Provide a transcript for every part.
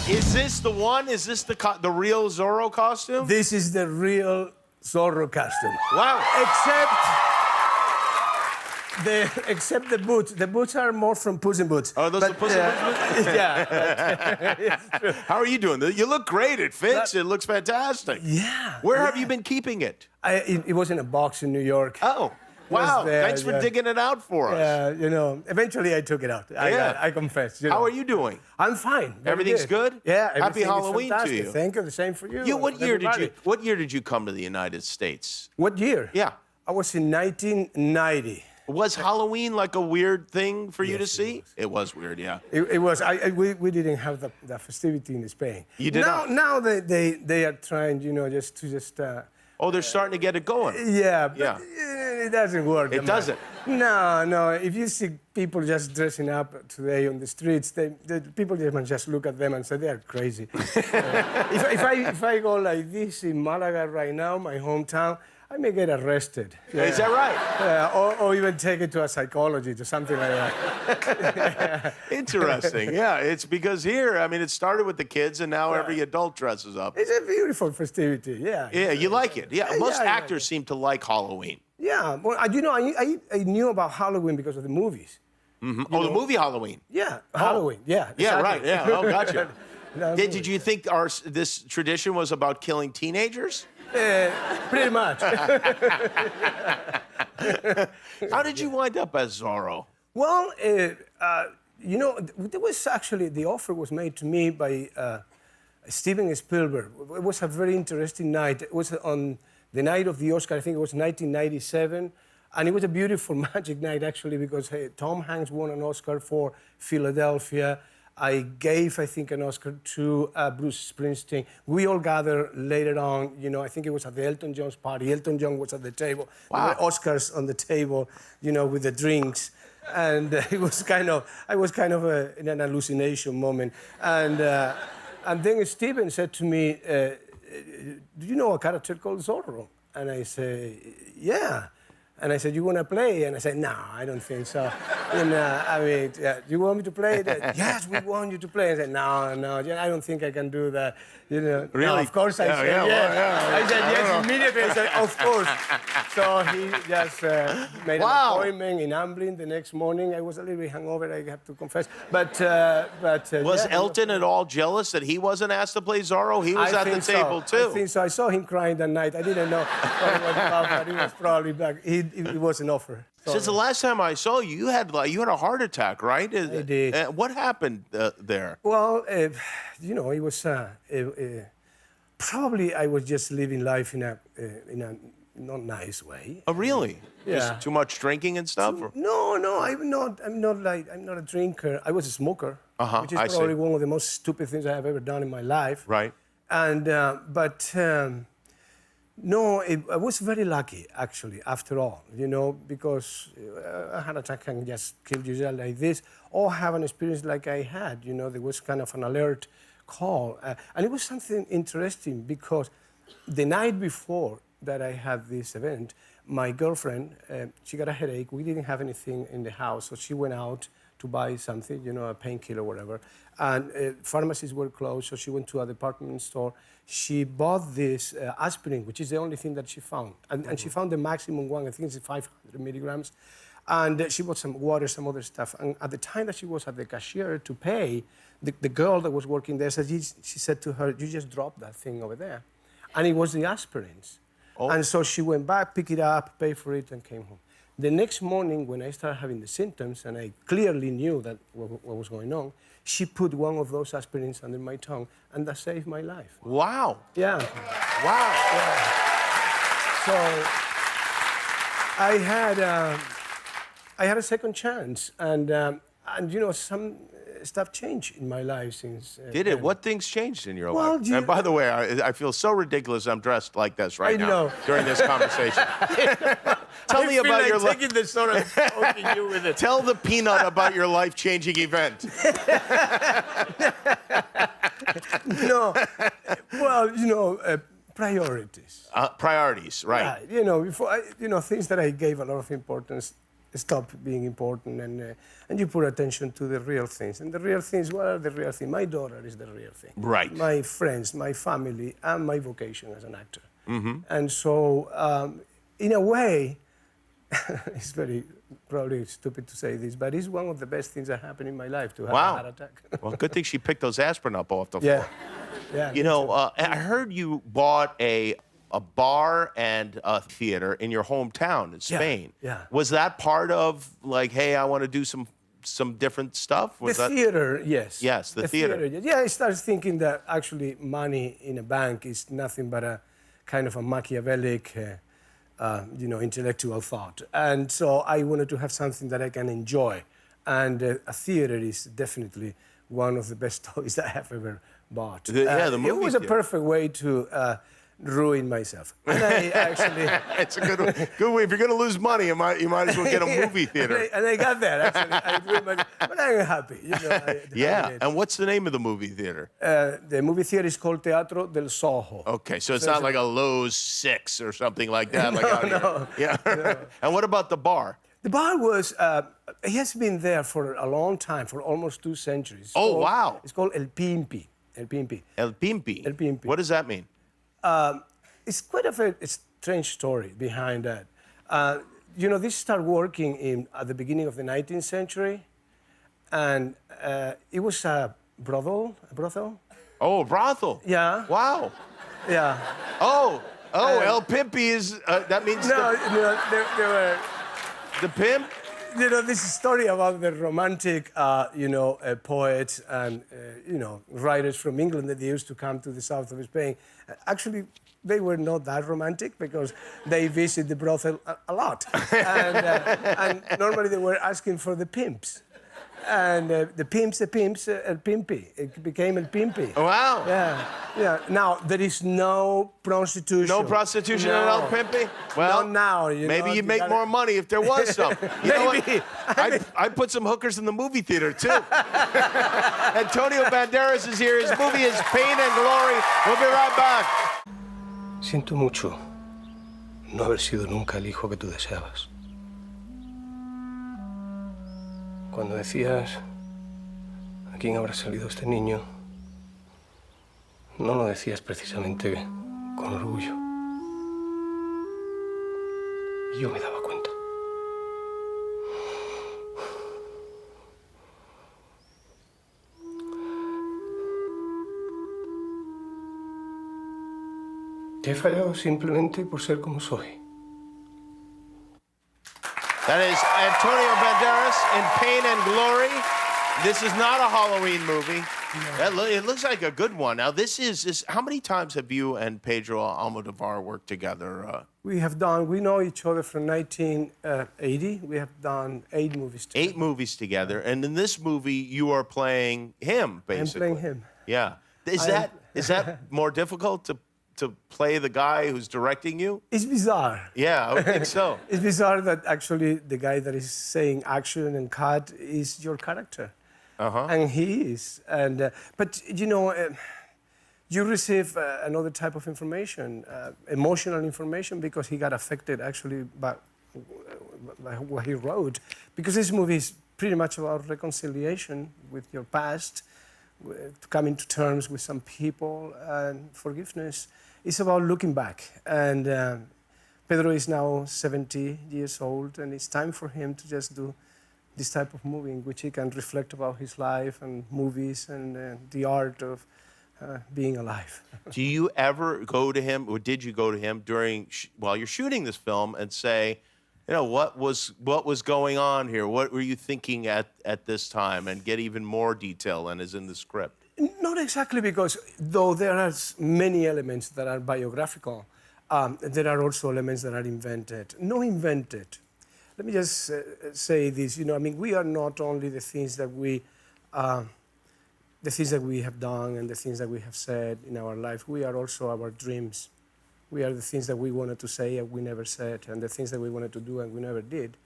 Is this the one? Is this the real Zorro costume? This is the real Zorro costume. Wow. Except the boots. The boots are more from Puss in Boots. Oh, those are Puss in Boots? Yeah. It's true. How are you doing? You look great. It fits. It looks fantastic. Yeah. Where have you been keeping it? It was in a box in New York. Oh, wow. Thanks for digging it out for us. Yeah, you know, eventually I took it out. I confess. You know. How are you doing? I'm fine. Everything's good? Yeah. Happy Halloween to fantastic. you. Thank you. The same for you. What year did you come to the United States? What year? Yeah. I was in 1990. Was Halloween like a weird thing for you to see? It was weird, yeah. It was. We didn't have the festivity in Spain. You did not? Now they are trying, you know, just to. Oh, they're starting to get it going. Yeah, but it doesn't work. It doesn't? No. If you see people just dressing up today on the streets, people just look at them and say, they are crazy. If I go like this in Malaga right now, my hometown, I may get arrested. Yeah. Is that right? Or even take it to a psychologist or something like that. Interesting. Yeah, it's because here, I mean, it started with the kids, and now every adult dresses up. It's a beautiful festivity, yeah. Yeah, you like it. Yeah, most actors seem to like Halloween. Yeah, well, you know, I knew about Halloween because of the movies. Mm-hmm. Oh, the movie Halloween. Yeah, Halloween. Yeah. Yeah, exactly. right. Yeah. Oh, gotcha. Did you think this tradition was about killing teenagers? Pretty much. How did you wind up as Zorro? Well, you know, there was actually, the offer was made to me by Steven Spielberg. It was a very interesting night. It was on the night of the Oscar, I think it was 1997. And it was a beautiful magic night, actually, because Tom Hanks won an Oscar for Philadelphia. I gave, I think, an Oscar to Bruce Springsteen. We all gathered later on, you know, I think it was at the Elton John's party. Elton John was at the table. Wow. There were Oscars on the table, you know, with the drinks. And I was kind of in an hallucination moment. And then Steven said to me, do you know a character called Zorro? And I say, yeah. And I said, you want to play? And I said, no, I don't think so. And I mean, you want me to play it? Yes, we want you to play. I said, no, I don't think I can do that. You know, really? No, of course I said yes. I said yes immediately. I said, of course. So he just made an appointment in Amblin the next morning. I was a little bit hungover, I have to confess. But was Elton at all jealous that he wasn't asked to play Zorro? He was at the table too. I think so. I saw him crying that night. I didn't know what it was about, but he was probably back. It was an offer. So. Since the last time I saw you, you had a heart attack, right? I did. What happened there? Well, you know, it was probably I was just living life in a not nice way. Oh, really? Yeah. Just too much drinking and stuff? No, I'm not a drinker. I was a smoker, which is probably one of the most stupid things I have ever done in my life. Right. And no, I was very lucky, actually, after all, you know, because a heart attack can just kill you just like this, or have an experience like I had, you know, there was kind of an alert call. And it was something interesting because the night before that I had this event, my girlfriend, she got a headache. We didn't have anything in the house, so she went out to buy something, you know, a painkiller or whatever. And pharmacies were closed, so she went to a department store. She bought this aspirin, which is the only thing that she found. And she found the maximum one, I think it's 500 milligrams. And she bought some water, some other stuff. And at the time that she was at the cashier to pay, the girl that was working there, she said to her, you just dropped that thing over there. And it was the aspirins. Oh. And so she went back, picked it up, paid for it, and came home. The next morning, when I started having the symptoms, and I clearly knew that what was going on, she put one of those aspirins under my tongue, and that saved my life. Wow. Yeah. Wow. Yeah. So I had a second chance, and you know, some stuff changed in my life since. Did it? What things changed in your life? And by the way, I feel so ridiculous I'm dressed like this right now during this conversation. Tell me about your life. Taking the sort of poking you with it. Tell the peanut about your life-changing event. No. Well, you know, priorities. Priorities, right. You know, before you know, things that I gave a lot of importance stop being important, and you put attention to the real things. And the real things, what are the real things? My daughter is the real thing. Right. My friends, my family, and my vocation as an actor. And so, in a way, it's very probably stupid to say this, but it's one of the best things that happened in my life to have a heart attack. Well, good thing she picked those aspirin up off the floor. Yeah. You know, I heard you bought a bar and a theater in your hometown in Spain. Yeah. Was that part of like, hey, I want to do some different stuff? Was the theater, yes. Yes, the theater. Yeah, I started thinking that actually money in a bank is nothing but a kind of a Machiavellic, intellectual thought. And so I wanted to have something that I can enjoy. And a theater is definitely one of the best toys that I have ever bought. The movie It was a theater. perfect way to ruin myself. And I actually... It's a good way. If you're going to lose money, you might as well get a movie theater. And I got that, actually. But I'm happy. Yeah. And what's the name of the movie theater? The movie theater is called Teatro del Soho. Okay, so it's not like a Lowe's 6 or something like that. No. Yeah. No. And what about the bar? The bar was, it has been there for a long time, for almost 2 centuries. Wow. It's called El Pimpi. El Pimpi. El Pimpi. El Pimpi. What does that mean? It's quite a strange story behind that. This started working at the beginning of the 19th century, and it was a brothel. Oh, a brothel. Yeah. Wow. Yeah. Oh, El Pimpi is, that means There were... the pimp? This story about the romantic, poets and, writers from England that they used to come to the south of Spain. Actually, they were not that romantic because they visit the brothel a lot. And normally they were asking for the pimps. And the pimps, El Pimpi. It became El Pimpi. Wow. Yeah. Now, there is no prostitution. No prostitution at El Pimpi? Well, not now. Maybe you'd make more money if there was some. You know what? Maybe. I'd put some hookers in the movie theater, too. Antonio Banderas is here. His movie is Pain and Glory. We'll be right back. Siento mucho no haber sido nunca el hijo que tú deseabas. Cuando decías a quién habrá salido este niño, no lo decías precisamente con orgullo. Y yo me daba cuenta. Te he fallado simplemente por ser como soy. That is Antonio Banderas in Pain and Glory. This is not a Halloween movie. No. It looks like a good one. Now, this is how many times have you and Pedro Almodovar worked together? We know each other from 1980. We have done 8 movies together. 8 movies together. And in this movie, you are playing him, basically. I'm playing him. Yeah. Is that more difficult to play the guy who's directing you? It's bizarre. Yeah, I would think so. It's bizarre that actually the guy that is saying action and cut is your character. And he is. But, you receive another type of information, emotional information, because he got affected actually by what he wrote. Because this movie is pretty much about reconciliation with your past, coming to terms with some people, and forgiveness. It's about looking back. And Pedro is now 70 years old, and it's time for him to just do this type of movie in which he can reflect about his life and movies and the art of being alive. Do you ever go to him, or did you go to him while you're shooting this film and say, what was going on here? What were you thinking at this time, and get even more detail than is in the script? Not exactly, because though there are many elements that are biographical, there are also elements that are invented. No invented. Let me just say this. We are not only the things that we have done and the things that we have said in our life. We are also our dreams. We are the things that we wanted to say and we never said, and the things that we wanted to do and we never did.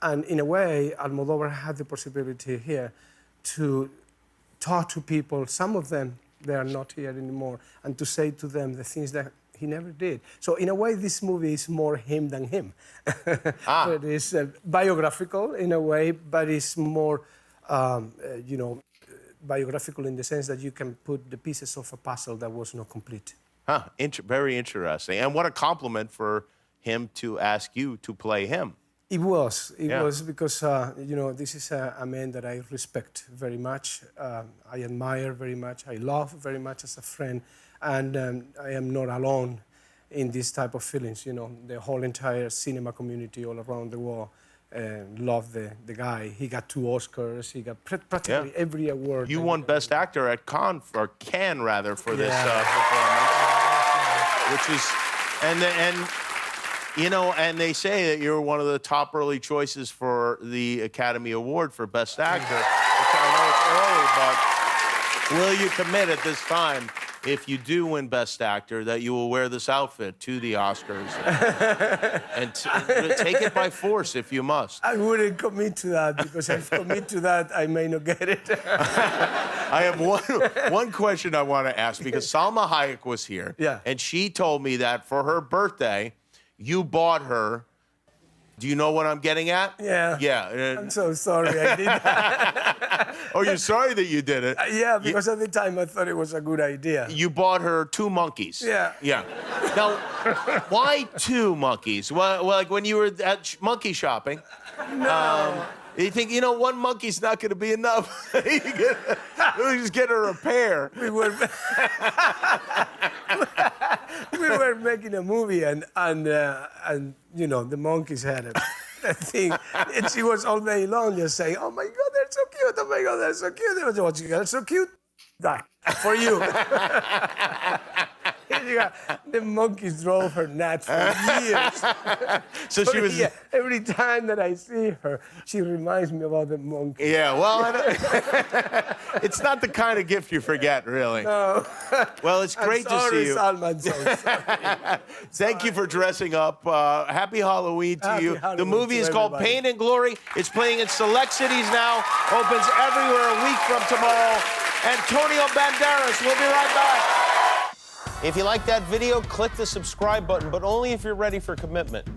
And in a way, Almodovar had the possibility here to talk to people. Some of them, they are not here anymore, and to say to them the things that he never did. So in a way, this movie is more him than him. But it's biographical in a way, but it's more, you know, biographical in the sense that you can put the pieces of a puzzle that was not complete. Huh, very interesting. And what a compliment for him to ask you to play him. It was because, you know, this is a man that I respect very much, I admire very much, I love very much as a friend, and I am not alone in this type of feelings, you know. The whole entire cinema community all around the world love the guy. He got 2 Oscars. He got practically every award. You won Best Actor at Cannes for this performance, which is, and you know, and they say that you're one of the top early choices for the Academy Award for Best Actor. Which I know it's early, but will you commit at this time, if you do win Best Actor, that you will wear this outfit to the Oscars and take it by force if you must? I wouldn't commit to that, because if I commit to that, I may not get it. I have one question I want to ask, because Salma Hayek was here, and she told me that for her birthday, you bought her. Do you know what I'm getting at? Yeah. Yeah. I'm so sorry I did that. Oh, you're sorry that you did it? Yeah, because at the time I thought it was a good idea. You bought her 2 monkeys. Yeah. Yeah. Now, why 2 monkeys? Well, like when you were at monkey shopping. No. You think, you know, 1 monkey's not going to be enough. You just get her a pair. We were making a movie, and you know, the monkeys had a thing, and she was all day long just saying, "Oh my God, they're so cute! Oh my God, they're so cute! They was watching, they're so cute." That for you. The monkeys drove her nuts for years. So she was. Yeah, every time that I see her, she reminds me about the monkey. Yeah, well, it's not the kind of gift you forget, really. No. Well, it's great to see you. Salma, I'm so sorry. Thank you for dressing up. Happy Halloween to you. Halloween the movie is called everybody. Pain and Glory. It's playing in select cities now. Opens everywhere a week from tomorrow. Antonio Banderas. We'll be right back. If you like that video, click the subscribe button, but only if you're ready for commitment.